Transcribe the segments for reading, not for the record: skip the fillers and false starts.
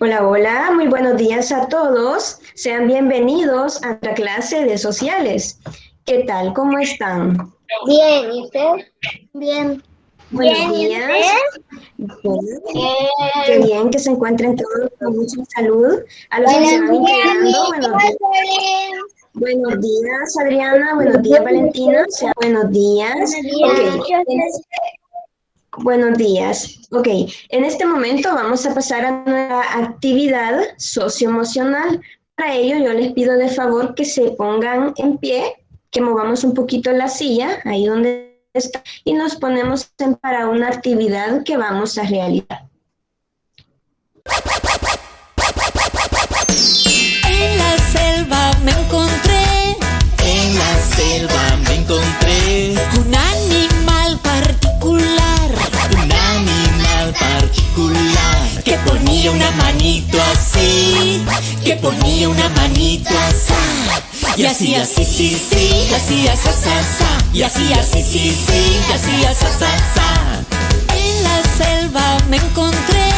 Hola, hola, muy buenos días a todos. Sean bienvenidos a nuestra clase de sociales. ¿Qué tal? ¿Cómo están? Bien, ¿y usted? Bien. Buenos Bien, ¿y días. Qué usted? bien que se encuentren todos con mucha salud. A los que se Buenos van días, integrando, buenos días. Miss. Buenos días, Adriana. Buenos días, Valentina. Buenos días. Ok, Buenos días. buenos días. Ok, en este momento vamos a pasar a nuestra actividad socioemocional. Para ello, yo les pido de favor que se pongan en pie, que movamos un poquito la silla, ahí donde está, y nos ponemos para una actividad que vamos a realizar. En la selva me encontré, En la selva me encontré un animal particular un animal particular que ponía una manito así, que ponía una manito así. Y hacía sí, sí, sí, y hacía sa, sa, sa. Y hacía sí, sí, sí, y hacía sa, sa, sa. En la selva me encontré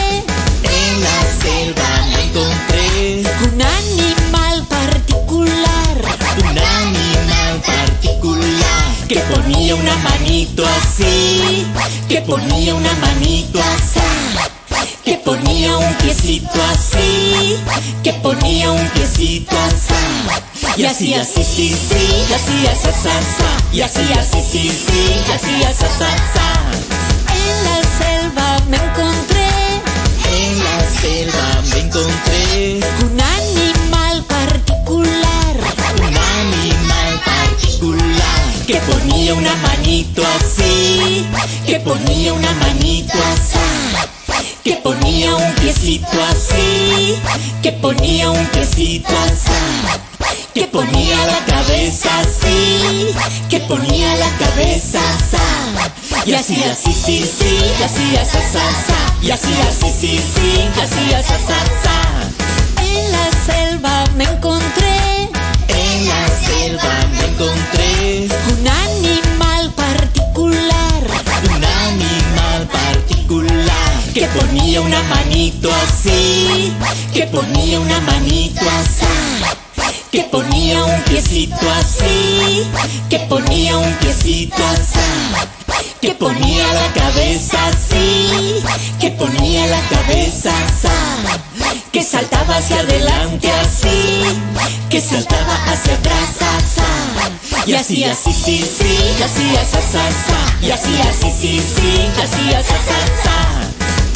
En la selva me encontré un animal particular un animal particular que ponía una manito así, que ponía una manito así, que ponía un piecito así, que ponía un piecito así. Y hacía sí, sí, sí, y hacía sa, sa, sa. Y hacía sí, sí, sí, y hacía sa, sa, sa. En la selva me encontré En la selva me encontré un animal particular un animal particular que ponía una manito así, que ponía una manito así, que ponía un piecito así, que ponía un piecito así, que ponía la cabeza así, que ponía la cabeza así. Y hacía sí, sí, sí, y hacía sa, sa, sa. Y hacía sí, sí, sí, y hacía sa, sa, sa. En la selva me encontré En la selva me encontré un animal particular un animal particular que ponía una manito así, que ponía una manito así, que ponía un piecito así, que ponía un piecito así, que ponía la cabeza así, que ponía la cabeza así, que saltaba hacia adelante así, que saltaba hacia atrás así, y hacía sí, sí, sí, y hacía sa, sa, sa, y hacía sí, sí, sí, y hacía sa, sa, sa.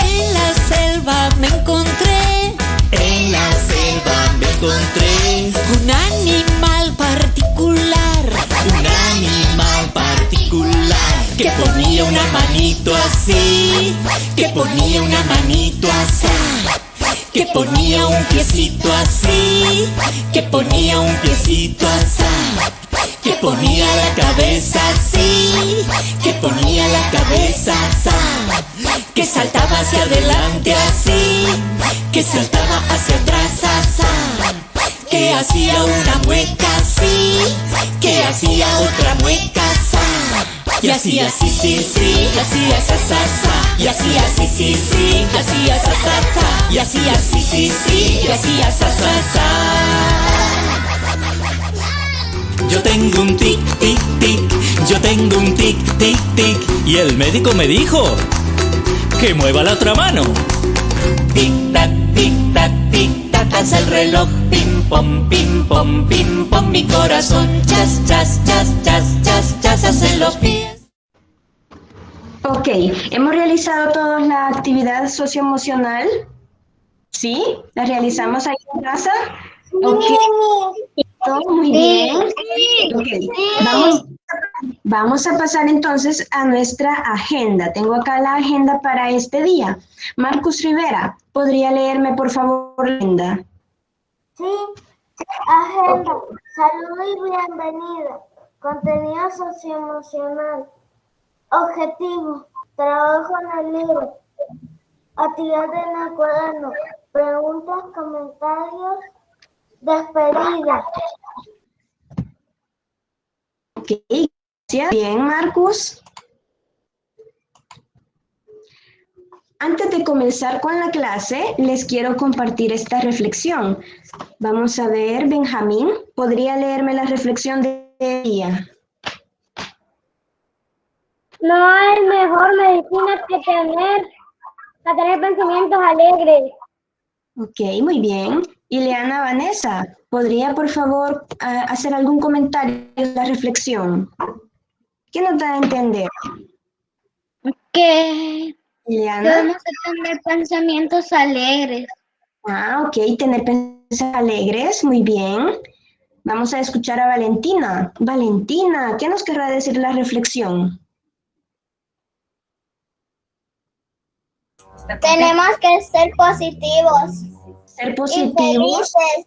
En la selva me encontré En la selva me encontré un animal particular un animal particular que ponía una manito así, que ponía una manito así, que ponía un piecito así, que ponía un piecito así, que ponía la cabeza así, que ponía la cabeza así, que saltaba hacia adelante así, que saltaba hacia atrás así, que hacía una mueca así, que hacía otra mueca así. Y hacía sí, sí, sí, y hacía sa, sa, sa. Y hacía sí, sí, sí, y hacía sa, sa, sa. Y hacía sí, sí, sí, y hacía sa, sa, sa. Yo tengo un tic, tic, tic Yo tengo un tic, tic, tic Y el médico me dijo que mueva la otra mano Tic tac, tic tac, tic tac, hace el reloj. Pim pom, pim pom, pim pom. Mi corazón chas, chas, chas, chas, chas, chas, hacen los pies. Ok, hemos realizado toda la actividad socioemocional. ¿Sí? ¿La realizamos ahí en casa? Ok, todo muy bien. Ok, vamos a pasar entonces a nuestra agenda. Tengo acá la agenda para este día. Marcus Rivera, ¿podría leerme por favor la agenda? Sí, agenda, salud y bienvenida, contenido socioemocional, objetivo, trabajo en el libro, actividad en el cuaderno, preguntas, comentarios, despedida. Ok, gracias. Bien, Marcus. Antes de comenzar con la clase, les quiero compartir esta reflexión. Vamos a ver, Benjamín, ¿podría leerme la reflexión de día? No hay mejor medicina que tener pensamientos alegres. Ok, muy bien. Ileana Vanessa, ¿podría por favor hacer algún comentario de la reflexión? ¿Qué nos da a entender? Que Ileana. debemos de tener pensamientos alegres. Ok, tener pensamientos alegres, muy bien. Vamos a escuchar a Valentina. Valentina, ¿qué nos querrá decir la reflexión? Tenemos que ser positivos Ser y positivos. felices.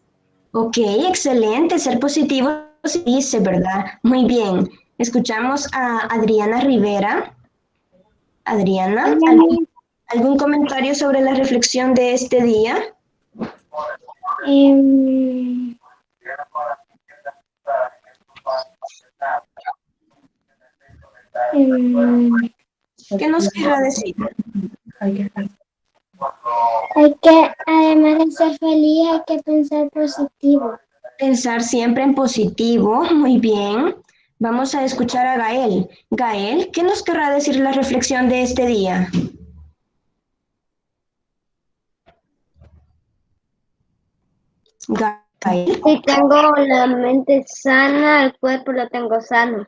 Ok, excelente, ser positivos se dice, ¿verdad? Muy bien. Escuchamos a Adriana Rivera. Adriana, ¿algún comentario sobre la reflexión de este día? ¿Qué nos querrá decir? Hay que, además de ser feliz, hay que pensar positivo. Pensar siempre en positivo, muy bien. Vamos a escuchar a Gael. Gael, ¿qué nos querrá decir la reflexión de este día? Gael. Si tengo la mente sana, el cuerpo lo tengo sano.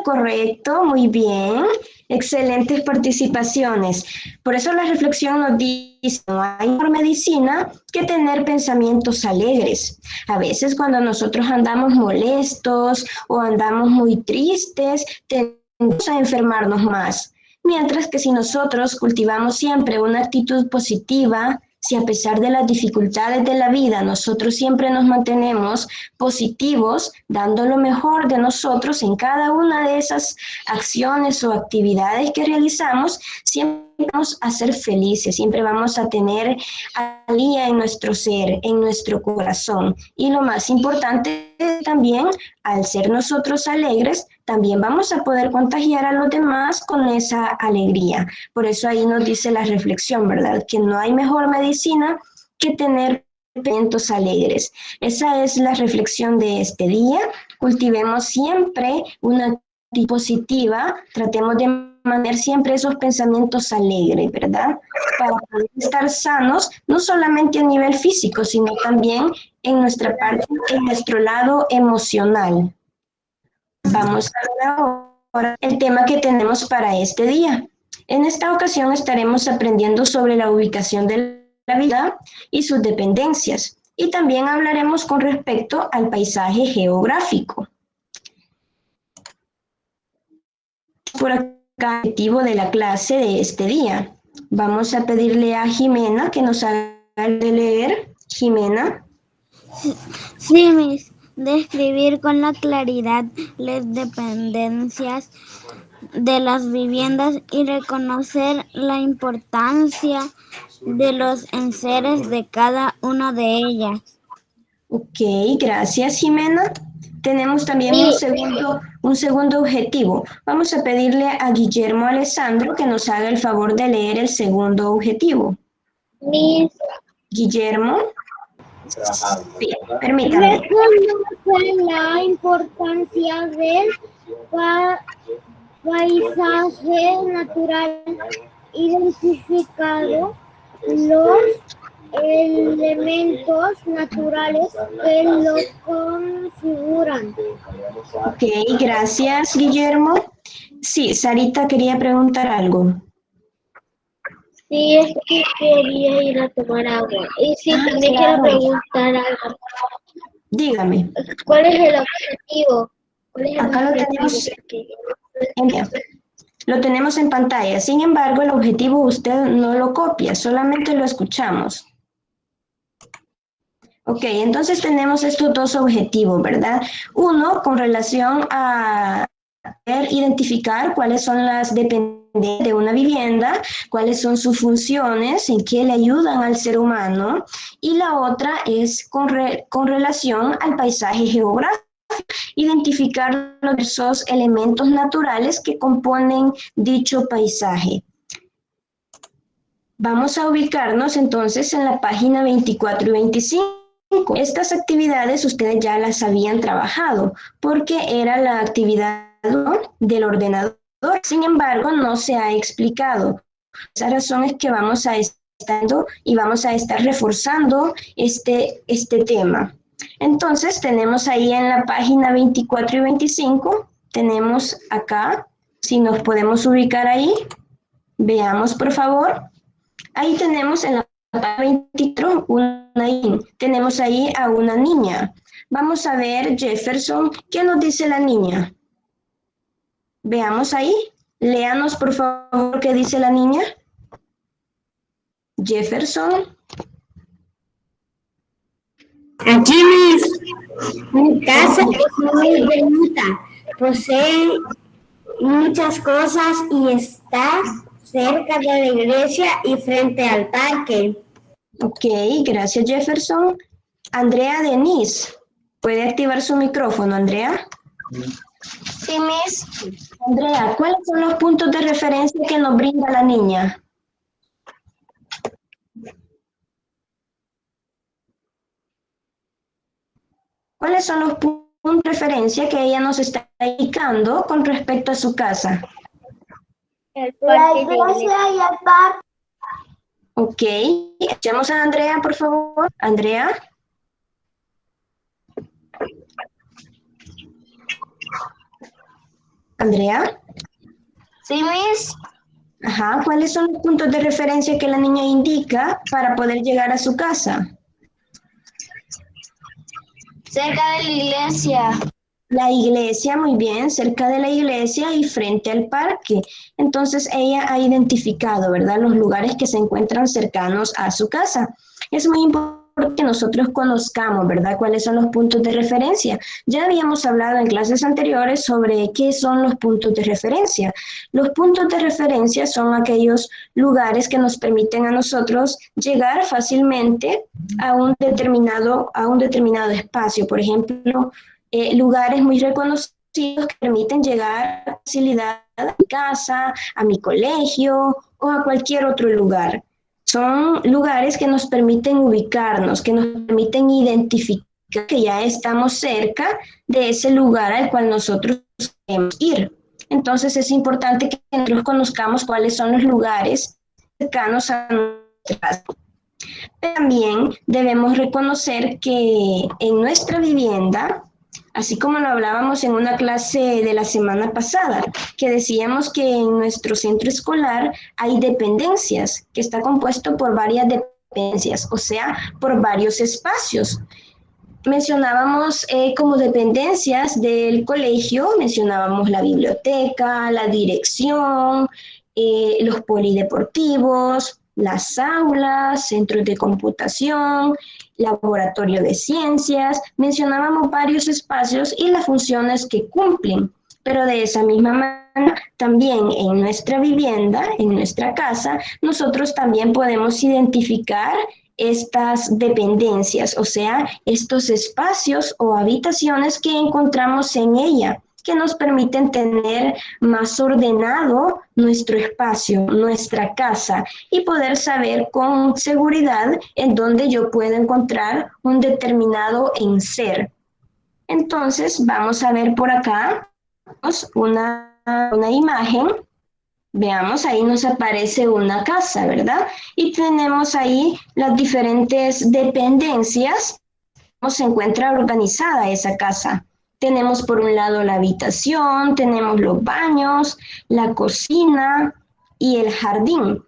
Correcto, muy bien. Excelentes participaciones. Por eso la reflexión nos dice, no hay mejor medicina que tener pensamientos alegres. A veces cuando nosotros andamos molestos o andamos muy tristes, tendemos a enfermarnos más. Mientras que si nosotros cultivamos siempre una actitud positiva, si a pesar de las dificultades de la vida nosotros siempre nos mantenemos positivos, dando lo mejor de nosotros en cada una de esas acciones o actividades que realizamos, siempre vamos a ser felices, siempre vamos a tener alegría en nuestro ser, en nuestro corazón. Y lo más importante también, al ser nosotros alegres, también vamos a poder contagiar a los demás con esa alegría. Por eso ahí nos dice la reflexión, ¿verdad? Que no hay mejor medicina que tener pensamientos alegres. Esa es la reflexión de este día. Cultivemos siempre una actitud positiva, tratemos de mantener siempre esos pensamientos alegres, ¿verdad? Para poder estar sanos, no solamente a nivel físico, sino también en nuestra parte, en nuestro lado emocional. Vamos a ver ahora el tema que tenemos para este día. En esta ocasión estaremos aprendiendo sobre la ubicación de la vida y sus dependencias, y también hablaremos con respecto al paisaje geográfico. Por acá el objetivo de la clase de este día. Vamos a pedirle a Jimena que nos haga de leer. Jimena. Sí, Miss. Describir con la claridad las dependencias de las viviendas y reconocer la importancia de los enseres de cada una de ellas. Ok, gracias, Jimena. Tenemos también un segundo objetivo. Vamos a pedirle a Guillermo Alessandro que nos haga el favor de leer el segundo objetivo. Miss. Guillermo. Sí, permítame. Reconoce la importancia del paisaje natural, identificado los elementos naturales que lo configuran. Ok, gracias, Guillermo. Sí, Sarita quería preguntar algo. Sí, es que quería ir a tomar agua. Y sí, también claro. quiero preguntar algo. Dígame. ¿Cuál es el objetivo? Acá lo tenemos en pantalla. Sin embargo, el objetivo usted no lo copia, solamente lo escuchamos. Ok, entonces tenemos estos dos objetivos, ¿verdad? Uno, con relación a identificar cuáles son las dependencias de una vivienda, cuáles son sus funciones, en qué le ayudan al ser humano. Y la otra es con relación al paisaje geográfico. Identificar los diversos elementos naturales que componen dicho paisaje. Vamos a ubicarnos entonces en la página 24 y 25. Estas actividades ustedes ya las habían trabajado porque era la actividad del ordenador. Sin embargo, no se ha explicado. Esa razón es que vamos a estar reforzando este tema. Entonces, tenemos ahí en la página 24 y 25, tenemos acá, si nos podemos ubicar ahí, veamos por favor. Ahí tenemos en la página 24 tenemos ahí a una niña. Vamos a ver, Jefferson, ¿qué nos dice la niña? Veamos ahí, léanos por favor qué dice la niña. Jefferson. Aquí mi casa es muy bonita, posee muchas cosas y está cerca de la iglesia y frente al parque. Ok, gracias Jefferson. Andrea Denise, ¿puede activar su micrófono, Andrea? Sí, Miss. Andrea, ¿cuáles son los puntos de referencia que nos brinda la niña? ¿Cuáles son los puntos de referencia que ella nos está indicando con respecto a su casa? La iglesia y el parque. Ok, escuchemos a Andrea, por favor. Andrea. Andrea. Sí, Miss. Ajá, ¿cuáles son los puntos de referencia que la niña indica para poder llegar a su casa? Cerca de la iglesia. La iglesia, muy bien, cerca de la iglesia y frente al parque. Entonces ella ha identificado, ¿verdad?, los lugares que se encuentran cercanos a su casa. Es muy importante que nosotros conozcamos, ¿verdad?, cuáles son los puntos de referencia. Ya habíamos hablado en clases anteriores sobre qué son los puntos de referencia. Los puntos de referencia son aquellos lugares que nos permiten a nosotros llegar fácilmente a un determinado espacio. Por ejemplo, lugares muy reconocidos que permiten llegar con facilidad a mi casa, a mi colegio o a cualquier otro lugar. Son lugares que nos permiten ubicarnos, que nos permiten identificar que ya estamos cerca de ese lugar al cual nosotros queremos ir. Entonces es importante que nosotros conozcamos cuáles son los lugares cercanos a nuestra casa. También debemos reconocer que en nuestra vivienda, así como lo hablábamos en una clase de la semana pasada, que decíamos que en nuestro centro escolar hay dependencias, que está compuesto por varias dependencias, o sea, por varios espacios. Mencionábamos como dependencias del colegio, mencionábamos la biblioteca, la dirección, los polideportivos, las aulas, centros de computación, laboratorio de ciencias. Mencionábamos varios espacios y las funciones que cumplen, pero de esa misma manera también en nuestra vivienda, en nuestra casa, nosotros también podemos identificar estas dependencias, o sea, estos espacios o habitaciones que encontramos en ella, que nos permiten tener más ordenado nuestro espacio, nuestra casa, y poder saber con seguridad en dónde yo puedo encontrar un determinado enser. Entonces, vamos a ver por acá una imagen. Veamos, ahí nos aparece una casa, ¿verdad? Y tenemos ahí las diferentes dependencias, cómo se encuentra organizada esa casa. Tenemos por un lado la habitación, tenemos los baños, la cocina y el jardín.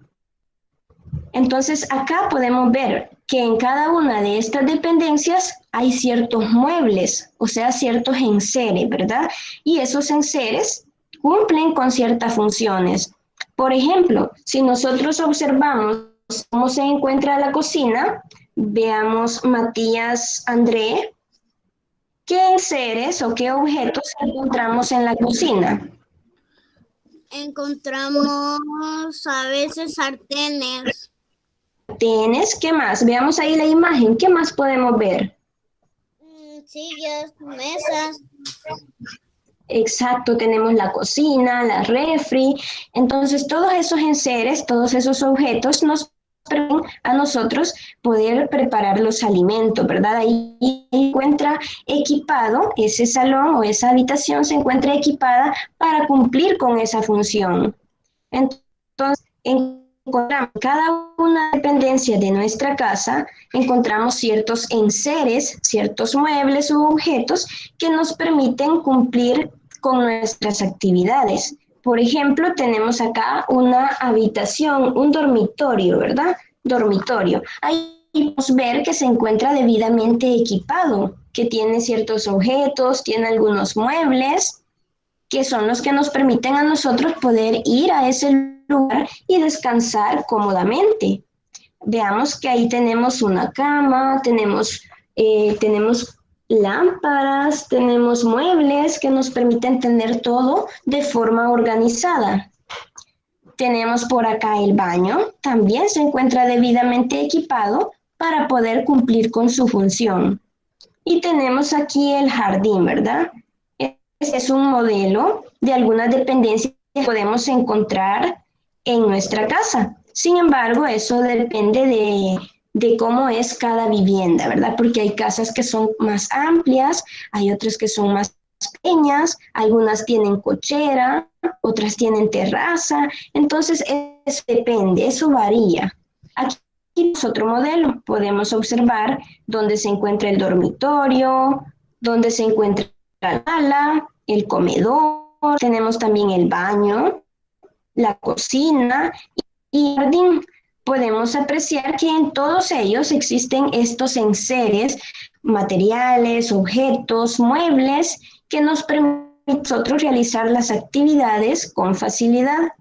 Entonces acá podemos ver que en cada una de estas dependencias hay ciertos muebles, o sea, ciertos enseres, ¿verdad? Y esos enseres cumplen con ciertas funciones. Por ejemplo, si nosotros observamos cómo se encuentra la cocina, veamos Matías, André, ¿qué enseres o qué objetos encontramos en la cocina? Encontramos a veces sartenes. Sartenes, ¿qué más? Veamos ahí la imagen, ¿qué más podemos ver? Sillas, mesas. Exacto, tenemos la cocina, la refri. Entonces, todos esos enseres, todos esos objetos nos permiten a nosotros poder preparar los alimentos, ¿verdad? Ahí encuentra equipado, ese salón o esa habitación se encuentra equipada para cumplir con esa función. Entonces, encontramos cada una dependencia de nuestra casa, encontramos ciertos enseres, ciertos muebles u objetos que nos permiten cumplir con nuestras actividades. Por ejemplo, tenemos acá una habitación, un dormitorio, ¿verdad? Dormitorio. Ahí podemos ver que se encuentra debidamente equipado, que tiene ciertos objetos, tiene algunos muebles, que son los que nos permiten a nosotros poder ir a ese lugar y descansar cómodamente. Veamos que ahí tenemos una cama, tenemos lámparas, tenemos muebles que nos permiten tener todo de forma organizada. Tenemos por acá el baño, también se encuentra debidamente equipado para poder cumplir con su función. Y tenemos aquí el jardín, ¿verdad? Este es un modelo de algunas dependencias que podemos encontrar en nuestra casa. Sin embargo, eso depende de cómo es cada vivienda, ¿verdad? Porque hay casas que son más amplias, hay otras que son más pequeñas, algunas tienen cochera, otras tienen terraza, entonces eso depende, eso varía. Aquí es otro modelo, podemos observar dónde se encuentra el dormitorio, dónde se encuentra la sala, el comedor, tenemos también el baño, la cocina y el jardín. Podemos apreciar que en todos ellos existen estos enseres, materiales, objetos, muebles que nos permiten a nosotros realizar las actividades con facilidad.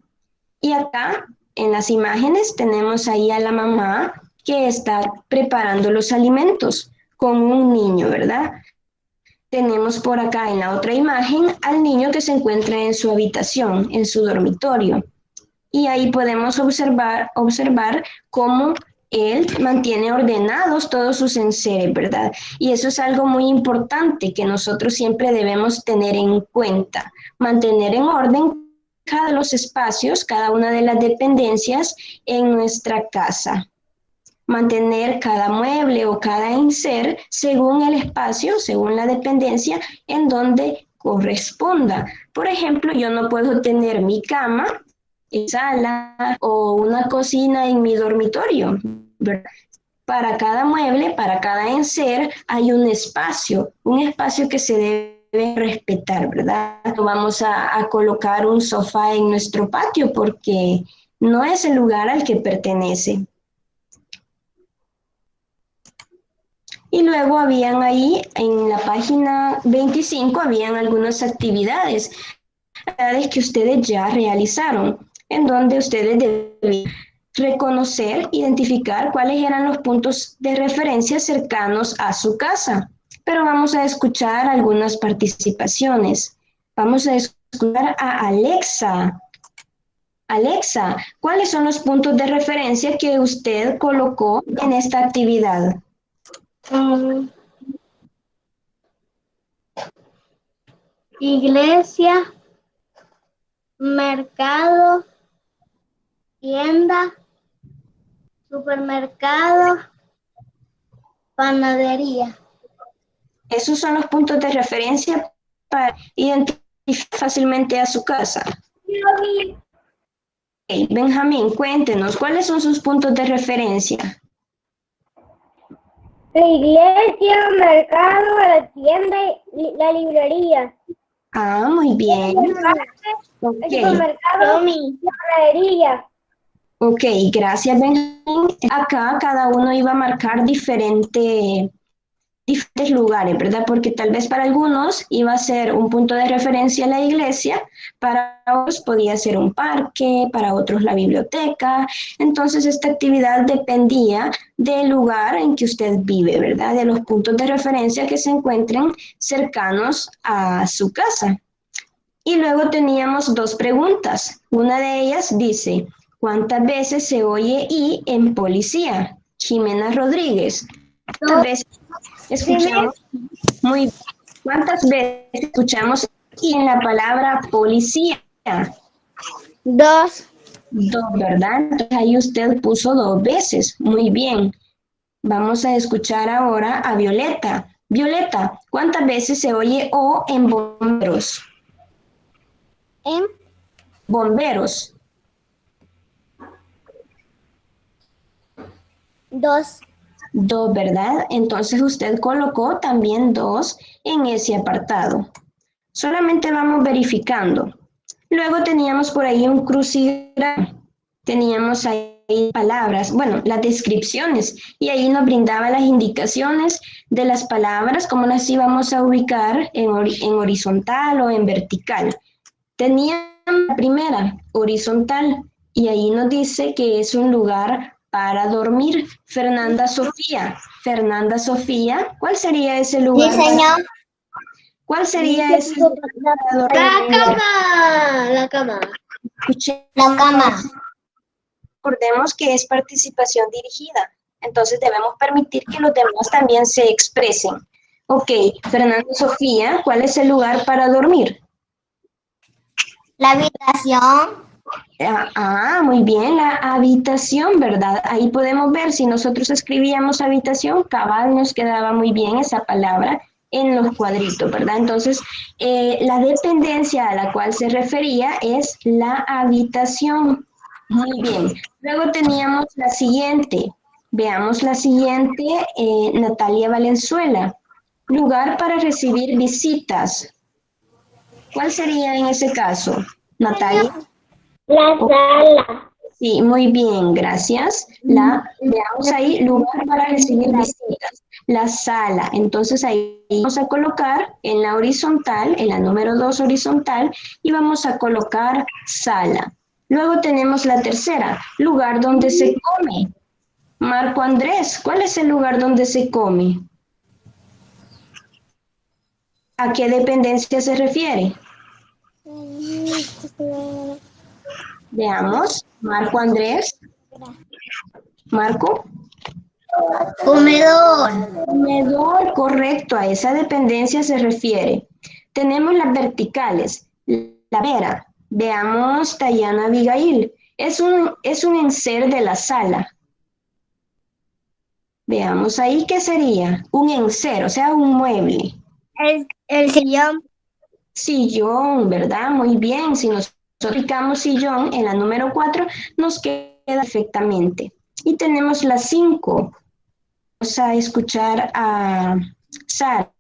Y acá en las imágenes tenemos ahí a la mamá que está preparando los alimentos con un niño, ¿verdad? Tenemos por acá en la otra imagen al niño que se encuentra en su habitación, en su dormitorio. Y ahí podemos observar cómo él mantiene ordenados todos sus enseres, ¿verdad? Y eso es algo muy importante que nosotros siempre debemos tener en cuenta, mantener en orden cada los espacios, cada una de las dependencias en nuestra casa. Mantener cada mueble o cada enser según el espacio, según la dependencia en donde corresponda. Por ejemplo, yo no puedo tener mi cama en sala o una cocina en mi dormitorio, ¿verdad? Para cada mueble, para cada enser hay un espacio que se debe respetar, ¿verdad? No vamos a colocar un sofá en nuestro patio porque no es el lugar al que pertenece. Y luego habían ahí, en la página 25, habían algunas actividades que ustedes ya realizaron, en donde ustedes debían reconocer, identificar cuáles eran los puntos de referencia cercanos a su casa. Pero vamos a escuchar algunas participaciones. Vamos a escuchar a Alexa. Alexa, ¿cuáles son los puntos de referencia que usted colocó en esta actividad? Iglesia, mercado, tienda, supermercado, panadería. Esos son los puntos de referencia para identificar fácilmente a su casa. Okay, Benjamín, cuéntenos, ¿cuáles son sus puntos de referencia? La iglesia, mercado, la tienda y la librería. Ah, muy bien. El supermercado y la panadería. Ok, gracias, Benjamín. Acá cada uno iba a marcar diferentes lugares, ¿verdad? Porque tal vez para algunos iba a ser un punto de referencia la iglesia, para otros podía ser un parque, para otros la biblioteca. Entonces esta actividad dependía del lugar en que usted vive, ¿verdad? De los puntos de referencia que se encuentren cercanos a su casa. Y luego teníamos dos preguntas. Una de ellas dice, ¿cuántas veces se oye I en policía? Jimena Rodríguez. ¿Cuántas veces escuchamos? Muy bien. ¿Cuántas veces escuchamos I en la palabra policía? 2. Dos, ¿verdad? Entonces ahí usted puso dos veces. Muy bien. Vamos a escuchar ahora a Violeta. Violeta, ¿cuántas veces se oye O en bomberos? En Bomberos. 2. Dos, ¿verdad? Entonces usted colocó también dos en ese apartado. Solamente vamos verificando. Luego teníamos por ahí un crucigrama. Teníamos ahí palabras, bueno, las descripciones, y ahí nos brindaba las indicaciones de las palabras, cómo las íbamos a ubicar en horizontal o en vertical. Teníamos la primera, horizontal, y ahí nos dice que es un lugar para dormir. Fernanda Sofía, ¿cuál sería ese Sí, lugar? señor. ¿Cuál sería ese lugar para dormir? La cama. Escuché. La cama. Recordemos que es participación dirigida, entonces debemos permitir que los demás también se expresen. Ok, Fernanda Sofía, ¿cuál es el lugar para dormir? La habitación. Muy bien, la habitación, ¿verdad? Ahí podemos ver, si nosotros escribíamos habitación, cabal nos quedaba muy bien esa palabra en los cuadritos, ¿verdad? Entonces, la dependencia a la cual se refería es la habitación. Muy bien. Luego teníamos la siguiente. Veamos la siguiente, Natalia Valenzuela. Lugar para recibir visitas. ¿Cuál sería en ese caso, Natalia? La sala. Sí, muy bien, gracias. Veamos ahí, lugar para recibir visitas. La sala. Entonces ahí vamos a colocar en la horizontal, en la número 2 horizontal, y vamos a colocar sala. Luego tenemos la tercera, lugar donde se come. Marco Andrés, ¿cuál es el lugar donde se come? ¿A qué dependencia se refiere? Veamos, Marco Andrés. Marco. Comedor. Comedor, correcto, a esa dependencia se refiere. Tenemos las verticales, la vera. Veamos, Tayana Abigail. Es un enser de la sala. Veamos ahí qué sería. Un enser, o sea, un mueble. El sillón. Sillón, ¿verdad? Muy bien. Si nosotros aplicamos sillón en la número 4, nos queda perfectamente. Y tenemos la 5. Vamos a escuchar a Sara.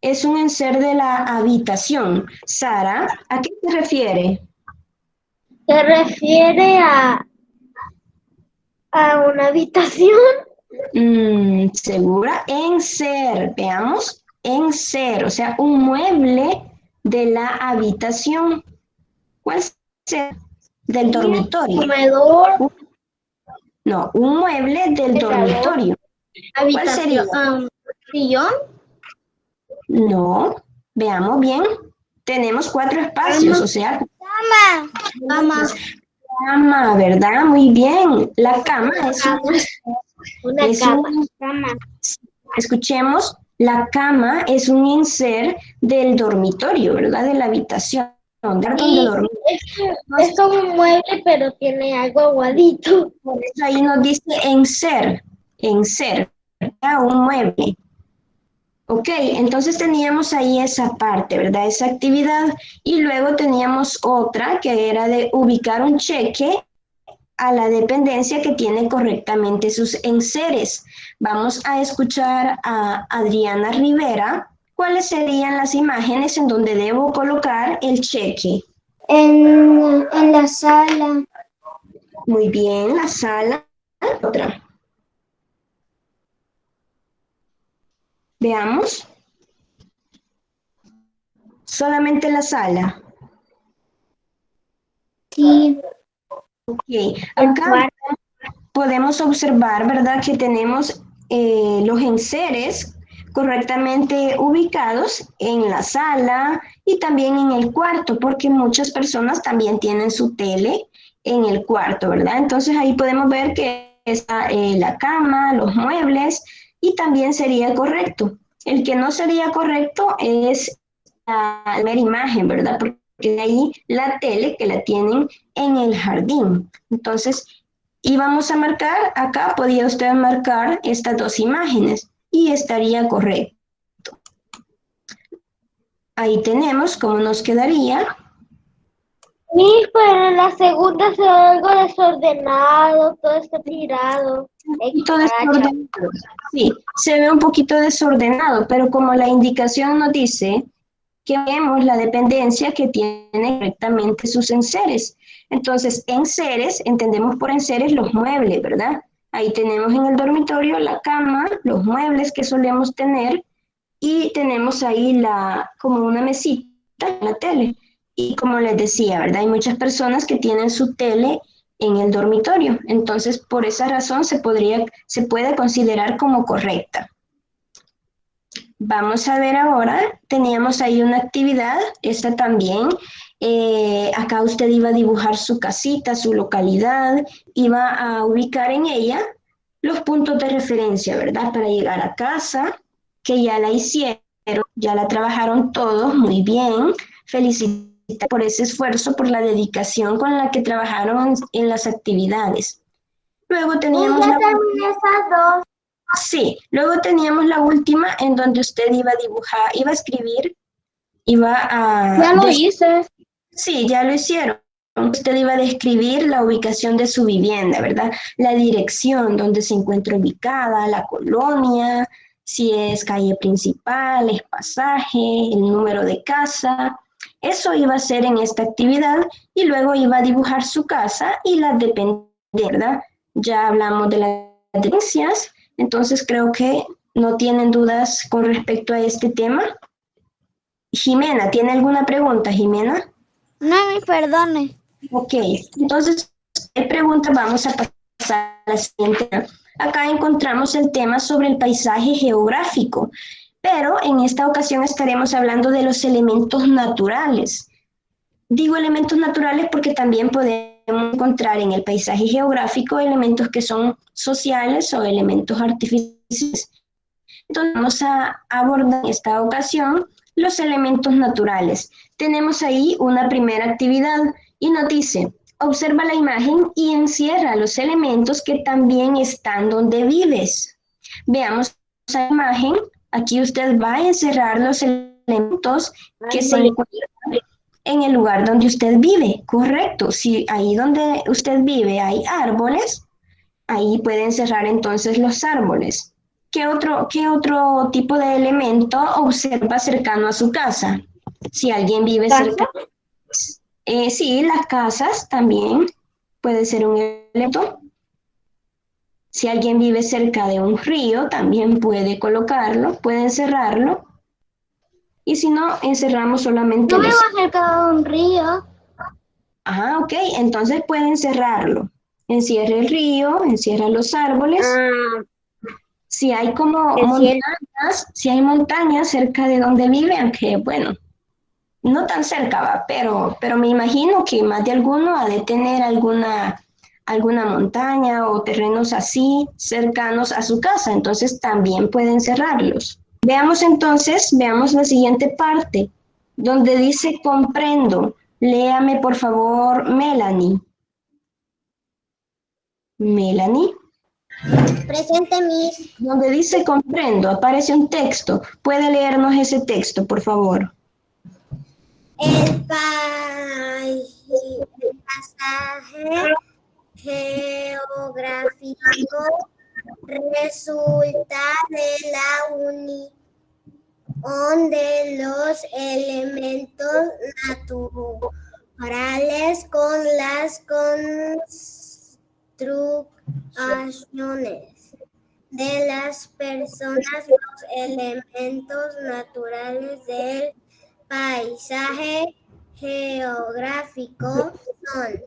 Es un enser de la habitación. Sara, ¿a qué se refiere? Se refiere a una habitación. ¿Segura? Enser, veamos. Enser, o sea, un mueble de la habitación. ¿Cuál será? Del dormitorio. Comedor. No, un mueble del dormitorio. ¿Cuál sería? Habitación. Sillón. No, veamos bien. Tenemos 4 espacios, o sea, Cama. Cama. cama, ¿verdad? Muy bien. La cama es Una es cama. un- Cama. escuchemos, la cama es un inser del dormitorio, ¿verdad? De la habitación, donde dormir. Es como un mueble, pero tiene algo aguadito. Por eso ahí nos dice enser, ¿verdad? Un mueble. Ok, entonces teníamos ahí esa parte, ¿verdad? Esa actividad. Y luego teníamos otra que era de ubicar un cheque a la dependencia que tiene correctamente sus enseres. Vamos a escuchar a Adriana Rivera. ¿Cuáles serían las imágenes en donde debo colocar el cheque? En la sala. Muy bien, la sala. Otra. Veamos. Solamente la sala. Sí. Ok, acá podemos observar, ¿verdad? Que tenemos los enseres correctamente ubicados en la sala y también en el cuarto, porque muchas personas también tienen su tele en el cuarto, ¿verdad? Entonces ahí podemos ver que está la cama, los muebles y también sería correcto. El que no sería correcto es la primera imagen, ¿verdad? Porque de ahí la tele que la tienen en el jardín. Entonces, íbamos a marcar, acá podía usted marcar estas dos imágenes y estaría correcto. Ahí tenemos cómo nos quedaría. Miss, pero en la segunda se ve algo desordenado, todo está tirado. Un poquito desordenado. Sí, se ve un poquito desordenado, pero como la indicación nos dice que vemos la dependencia que tiene correctamente sus enseres. Entonces, enseres, entendemos por enseres los muebles, ¿verdad? Ahí tenemos en el dormitorio la cama, los muebles que solemos tener y tenemos ahí como una mesita, la tele. Y como les decía, ¿verdad? Hay muchas personas que tienen su tele en el dormitorio. Entonces, por esa razón se puede considerar como correcta. Vamos a ver ahora, teníamos ahí una actividad, esta también. Acá usted iba a dibujar su casita, su localidad, iba a ubicar en ella los puntos de referencia, ¿verdad? Para llegar a casa, que ya la hicieron, ya la trabajaron todos muy bien. Felicito por ese esfuerzo, por la dedicación con la que trabajaron en las actividades. Luego teníamos ya terminé esas dos. Sí, luego teníamos la última en donde usted iba a dibujar, iba a escribir, iba a... Ya lo hice. Sí, ya lo hicieron. Usted iba a describir la ubicación de su vivienda, ¿verdad? La dirección donde se encuentra ubicada, la colonia, si es calle principal, es pasaje, el número de casa. Eso iba a ser en esta actividad y luego iba a dibujar su casa y las dependencias, ¿verdad? Ya hablamos de las dependencias, entonces creo que no tienen dudas con respecto a este tema. Jimena, ¿tiene alguna pregunta, Jimena? No, me perdone. Ok, entonces, hay preguntas, vamos a pasar a la siguiente. Acá encontramos el tema sobre el paisaje geográfico, pero en esta ocasión estaremos hablando de los elementos naturales. Digo elementos naturales porque también podemos encontrar en el paisaje geográfico elementos que son sociales o elementos artificiales. Entonces vamos a abordar en esta ocasión los elementos naturales. Tenemos ahí una primera actividad y nos dice, observa la imagen y encierra los elementos que también están donde vives. Veamos la imagen. Aquí usted va a encerrar los elementos que se encuentran en el lugar donde usted vive, correcto. Si ahí donde usted vive hay árboles, ahí puede encerrar entonces los árboles. ¿Qué otro tipo de elemento observa cercano a su casa? Si alguien vive cerca. Sí, las casas también puede ser un elemento. Si alguien vive cerca de un río, también puede colocarlo, puede encerrarlo. Y si no, encerramos solamente Yo vivo los... cerca de un río. Ah, ok, entonces puede encerrarlo. Encierra el río, encierra los árboles. Si hay como montañas, si hay montañas cerca de donde vive, aunque bueno, no tan cerca va, pero me imagino que más de alguno ha de tener alguna montaña o terrenos así cercanos a su casa, entonces también pueden cerrarlos. Veamos entonces, veamos la siguiente parte, donde dice comprendo. Léame por favor, Melanie. Melanie. Presente, Miss. Donde dice comprendo, aparece un texto. ¿Puede leernos ese texto, por favor? El pasaje geográfico resulta de la unión de los elementos naturales con las construcciones de las personas. Los elementos naturales del paisaje geográfico son.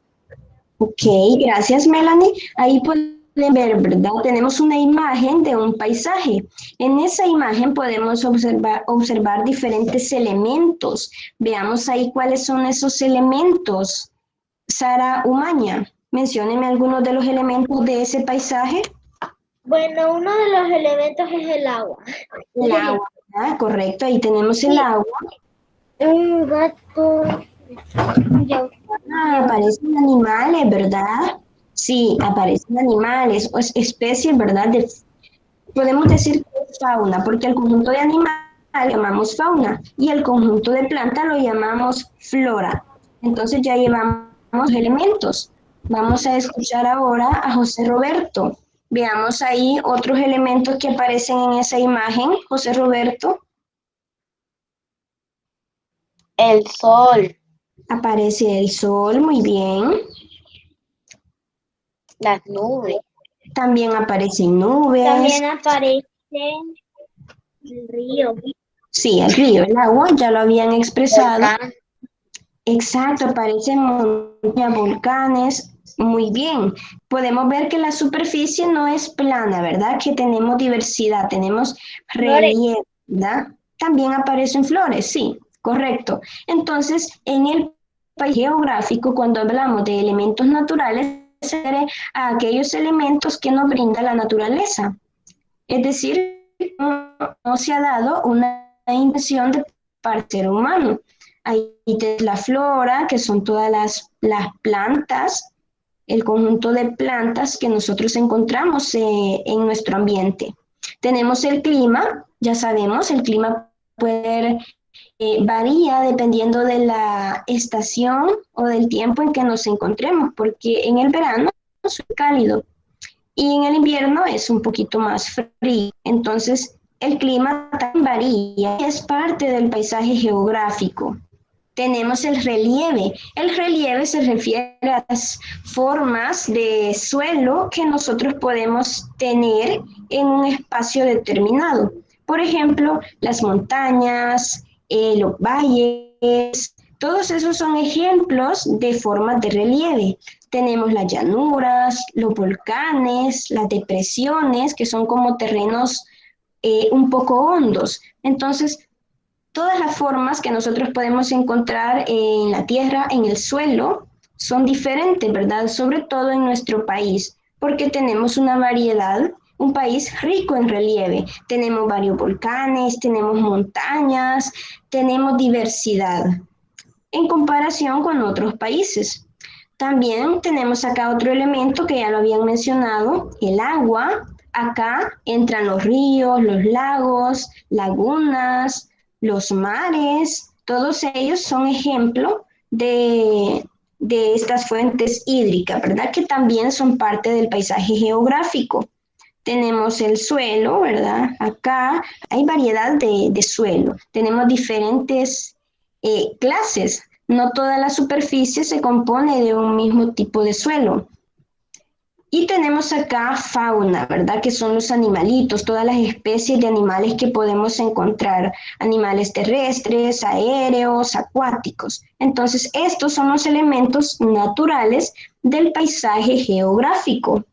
Ok, gracias Melanie. Ahí pueden ver, ¿verdad? Tenemos una imagen de un paisaje. En esa imagen podemos observar diferentes elementos. Veamos ahí cuáles son esos elementos. Sara Umaña, mencióneme algunos de los elementos de ese paisaje. Bueno, uno de los elementos es el agua. El agua, ¿verdad? Correcto, ahí tenemos el agua. Un gato, Aparecen animales, ¿verdad? Sí, aparecen animales o especies, ¿verdad? Podemos decir que es fauna, porque el conjunto de animales lo llamamos fauna y el conjunto de plantas lo llamamos flora. Entonces ya llevamos elementos. Vamos a escuchar ahora a José Roberto. Veamos ahí otros elementos que aparecen en esa imagen. José Roberto. El sol, Aparece el sol, muy bien. las nubes. También aparecen nubes. También aparece el río, Sí, el río, el agua, ya lo habían expresado. volcán. Exacto, aparecen montañas, volcanes. Muy bien. Podemos ver que la superficie no es plana, ¿verdad? Que tenemos diversidad, tenemos relieve, ¿verdad? También aparecen flores, sí, correcto. Entonces, en el país geográfico, cuando hablamos de elementos naturales, se refiere a aquellos elementos que nos brinda la naturaleza. Es decir, no se ha dado una intención de parte del ser humano. Ahí tenemos la flora, que son todas las plantas, el conjunto de plantas que nosotros encontramos en nuestro ambiente. Tenemos el clima, ya sabemos, el clima puede varía dependiendo de la estación o del tiempo en que nos encontremos, porque en el verano es cálido y en el invierno es un poquito más frío. Entonces, el clima también varía, es parte del paisaje geográfico. Tenemos el relieve. El relieve se refiere a las formas de suelo que nosotros podemos tener en un espacio determinado. Por ejemplo, las montañas, los valles, todos esos son ejemplos de formas de relieve. Tenemos las llanuras, los volcanes, las depresiones, que son como terrenos un poco hondos. Entonces, todas las formas que nosotros podemos encontrar en la tierra, en el suelo, son diferentes, ¿verdad? Sobre todo en nuestro país, porque tenemos una variedad, un país rico en relieve. Tenemos varios volcanes, tenemos montañas, tenemos diversidad en comparación con otros países. También tenemos acá otro elemento que ya lo habían mencionado, el agua. Acá entran los ríos, los lagos, lagunas, los mares, todos ellos son ejemplo de estas fuentes hídricas, ¿verdad? Que también son parte del paisaje geográfico. Tenemos el suelo, ¿verdad? Acá hay variedad de suelo. Tenemos diferentes clases. No toda la superficie se compone de un mismo tipo de suelo. Y tenemos acá fauna, ¿verdad? Que son los animalitos, todas las especies de animales que podemos encontrar, animales terrestres, aéreos, acuáticos. Entonces, estos son los elementos naturales del paisaje geográfico.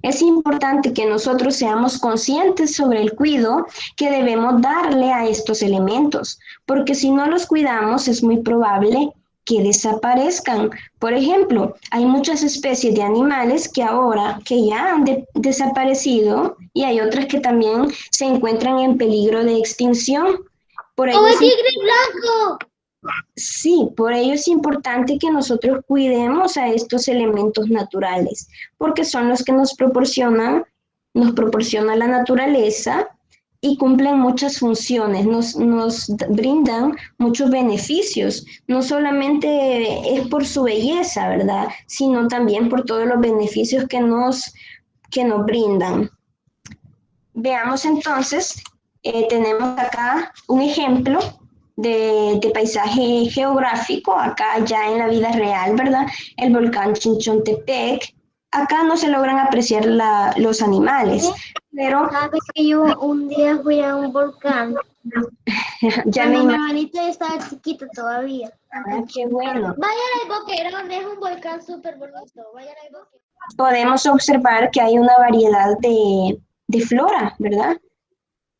Es importante que nosotros seamos conscientes sobre el cuidado que debemos darle a estos elementos, porque si no los cuidamos es muy probable que desaparezcan. Por ejemplo, hay muchas especies de animales que ahora que ya han desaparecido y hay otras que también se encuentran en peligro de extinción. Por ello ¡Como el tigre blanco! Sí, por ello es importante que nosotros cuidemos a estos elementos naturales, porque son los que nos proporciona la naturaleza y cumplen muchas funciones, nos brindan muchos beneficios. No solamente es por su belleza, ¿verdad? Sino también por todos los beneficios que nos brindan. Veamos entonces, tenemos acá un ejemplo de paisaje geográfico, acá ya en la vida real, ¿verdad? El volcán Chinchontepec. Acá no se logran apreciar los animales, pero ¿Sabes que yo un día fui a un volcán? ya Cuando me mi imagino. hermanita estaba chiquita todavía. Ah, qué bueno. Vayan al Boquerón, es un volcán súper bonito. Vayan al Boquerón. Podemos observar que hay una variedad de flora, ¿verdad?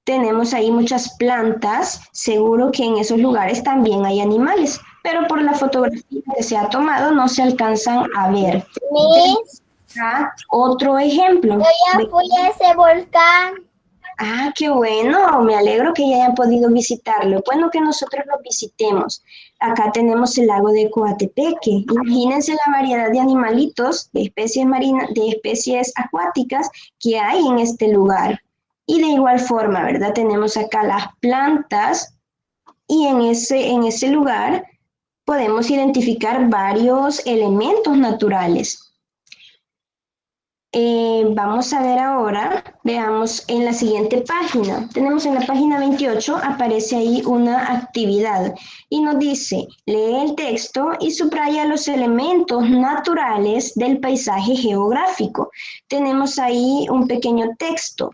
Tenemos ahí muchas plantas, seguro que en esos lugares también hay animales, pero por la fotografía que se ha tomado no se alcanzan a ver. Miss, Otro ejemplo. yo ya fui a ese volcán. Ah, qué bueno, me alegro que ya hayan podido visitarlo. Bueno que nosotros lo visitemos. Acá tenemos el lago de Coatepeque. Imagínense la variedad de animalitos, de especies marinas, de especies acuáticas que hay en este lugar. Y de igual forma, ¿verdad? Tenemos acá las plantas y en ese lugar podemos identificar varios elementos naturales. Vamos a ver ahora, veamos en la siguiente página. Tenemos en la página 28, aparece ahí una actividad y nos dice, lee el texto y subraya los elementos naturales del paisaje geográfico. Tenemos ahí un pequeño texto.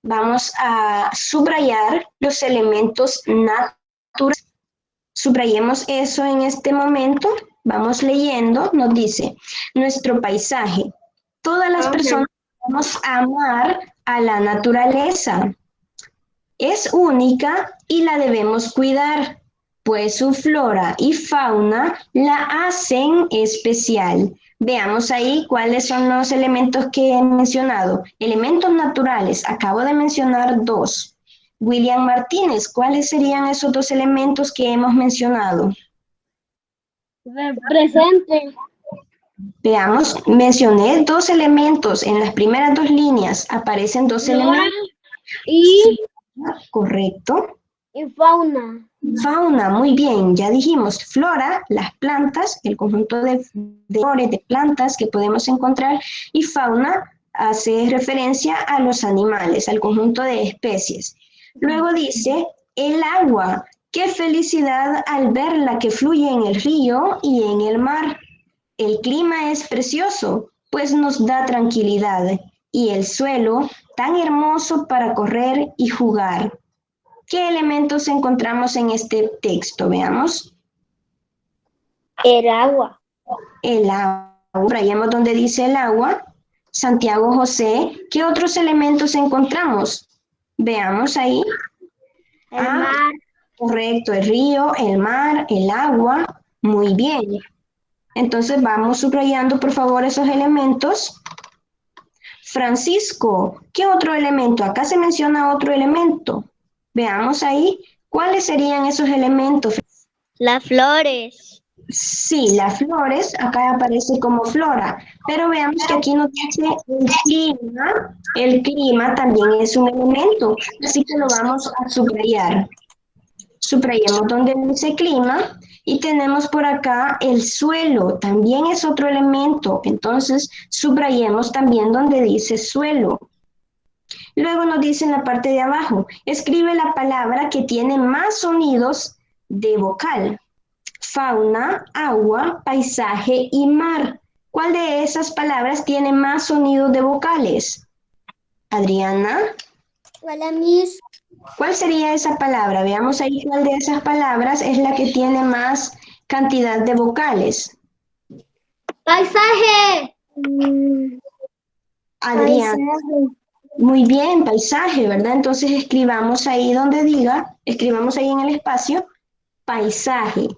Vamos a subrayar los elementos naturales. Subrayemos eso en este momento. Vamos leyendo, nos dice, nuestro paisaje. Todas las personas vamos a amar a la naturaleza. Es única y la debemos cuidar, pues su flora y fauna la hacen especial. Veamos ahí cuáles son los elementos que he mencionado. Elementos naturales, acabo de mencionar 2. William Martínez, ¿cuáles serían esos 2 elementos que hemos mencionado? Presente. Veamos, mencioné 2 elementos. En las primeras 2 líneas aparecen 2 elementos. Y Correcto. fauna. Fauna, muy bien, ya dijimos, flora, las plantas, el conjunto de flores, de plantas que podemos encontrar, y fauna hace referencia a los animales, al conjunto de especies. Luego dice, el agua, qué felicidad al verla que fluye en el río y en el mar. El clima es precioso, pues nos da tranquilidad, y el suelo tan hermoso para correr y jugar. ¿Qué elementos encontramos en este texto? Veamos. El agua. El agua. Rayemos donde dice el agua. Santiago José, ¿qué otros elementos encontramos? Veamos ahí. El mar. Correcto, el río, el mar, el agua. Muy bien. Entonces vamos subrayando, por favor, esos elementos. Francisco, ¿qué otro elemento? Acá se menciona otro elemento. Veamos ahí, ¿cuáles serían esos elementos? Las flores. Sí, las flores, acá aparece como flora, pero veamos que aquí nos dice el clima también es un elemento, así que lo vamos a subrayar. Subrayemos donde dice clima y tenemos por acá el suelo, también es otro elemento, entonces subrayemos también donde dice suelo. Luego nos dice en la parte de abajo, escribe la palabra que tiene más sonidos de vocal. Fauna, agua, paisaje y mar. ¿Cuál de esas palabras tiene más sonidos de vocales? Adriana. Hola, Miss. ¿Cuál sería esa palabra? Veamos ahí cuál de esas palabras es la que tiene más cantidad de vocales. Paisaje. Adriana. Muy bien, paisaje, ¿verdad? Entonces escribamos ahí donde diga, escribamos ahí en el espacio, paisaje.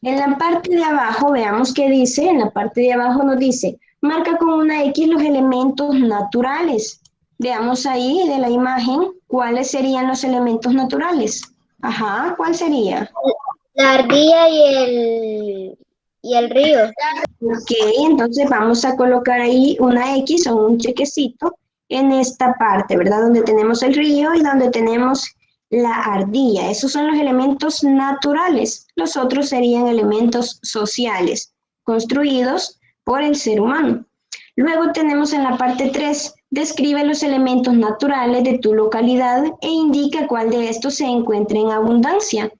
En la parte de abajo, veamos qué dice, en la parte de abajo nos dice, marca con una X los elementos naturales. Veamos ahí de la imagen, ¿cuáles serían los elementos naturales? Ajá, ¿cuál sería? La ardilla y el río. Ok, entonces vamos a colocar ahí una X o un chequecito en esta parte, ¿verdad? Donde tenemos el río y donde tenemos la ardilla. Esos son los elementos naturales. Los otros serían elementos sociales, construidos por el ser humano. Luego tenemos en la parte 3, describe los elementos naturales de tu localidad e indica cuál de estos se encuentra en abundancia.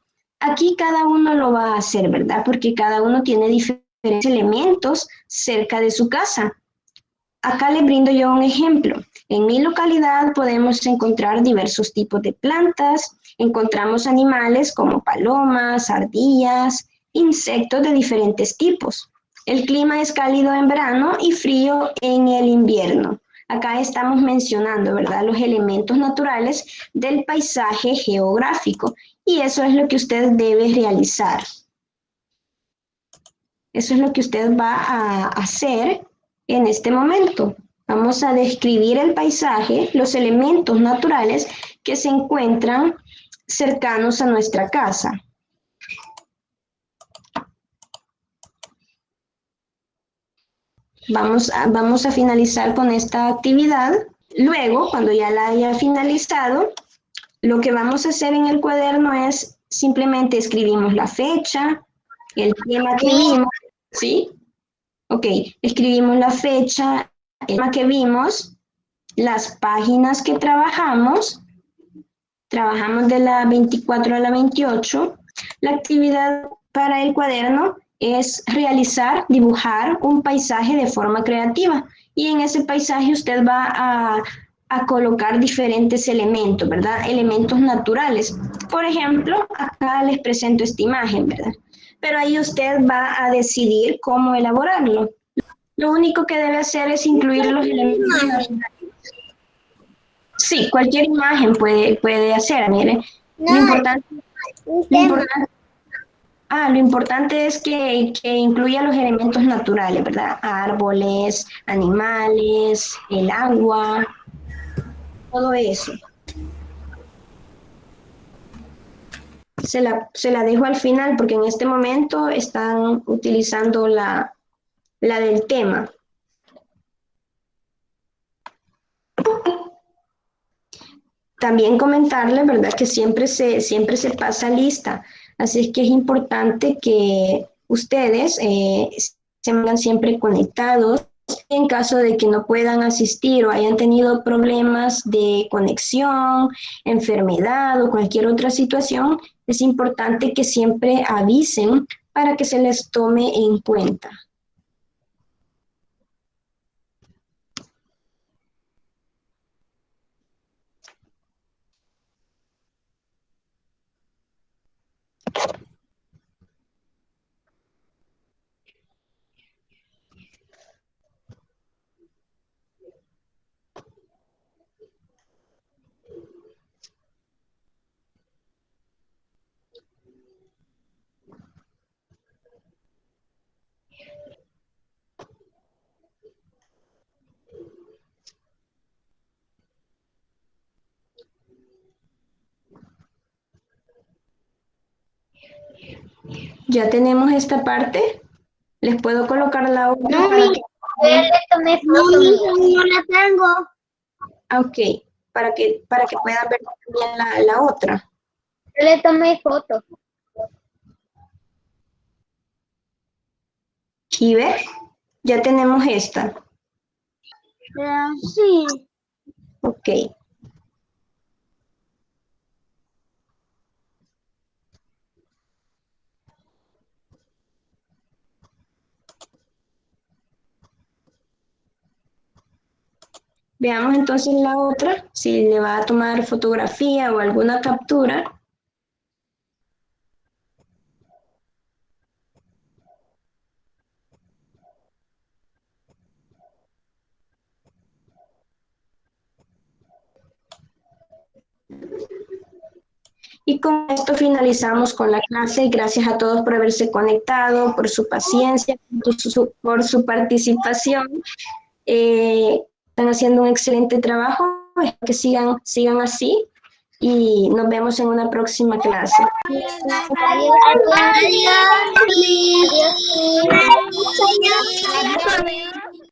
Aquí cada uno lo va a hacer, ¿verdad? Porque cada uno tiene diferentes elementos cerca de su casa. Acá les brindo yo un ejemplo. En mi localidad podemos encontrar diversos tipos de plantas, encontramos animales como palomas, ardillas, insectos de diferentes tipos. El clima es cálido en verano y frío en el invierno. Acá estamos mencionando, ¿verdad?, los elementos naturales del paisaje geográfico y eso es lo que usted debe realizar. Eso es lo que usted va a hacer en este momento. Vamos a describir el paisaje, los elementos naturales que se encuentran cercanos a nuestra casa. Vamos a finalizar con esta actividad. Luego, cuando ya la haya finalizado, lo que vamos a hacer en el cuaderno es simplemente escribimos la fecha, el tema que vimos, ¿sí? Ok, escribimos la fecha, el tema que vimos, las páginas que trabajamos de la 24 a la 28. La actividad para el cuaderno es dibujar un paisaje de forma creativa. Y en ese paisaje usted va a colocar diferentes elementos, ¿verdad? Elementos naturales. Por ejemplo, acá les presento esta imagen, ¿verdad? Pero ahí usted va a decidir cómo elaborarlo. Lo único que debe hacer es incluir los elementos naturales. Sí, cualquier imagen puede hacer, mire. Lo importante es que incluya los elementos naturales, ¿verdad? Árboles, animales, el agua, todo eso. Se la dejo al final porque en este momento están utilizando la del tema. También comentarle, ¿verdad? Que siempre se pasa lista. Así es que es importante que ustedes se mantengan siempre conectados. En caso de que no puedan asistir o hayan tenido problemas de conexión, enfermedad o cualquier otra situación, es importante que siempre avisen para que se les tome en cuenta. Ya tenemos esta parte. Les puedo colocar la otra. No, para yo le tomé foto. No la tengo. Ok, para que puedan ver también la otra. Yo le tomé foto. ¿Y ve? Ya tenemos esta. Sí. Ok. Veamos entonces la otra, si le va a tomar fotografía o alguna captura. Y con esto finalizamos con la clase. Gracias a todos por haberse conectado, por su paciencia, por su participación. Están haciendo un excelente trabajo. Espero que sigan así y nos vemos en una próxima clase. Adiós. Adiós. Adiós.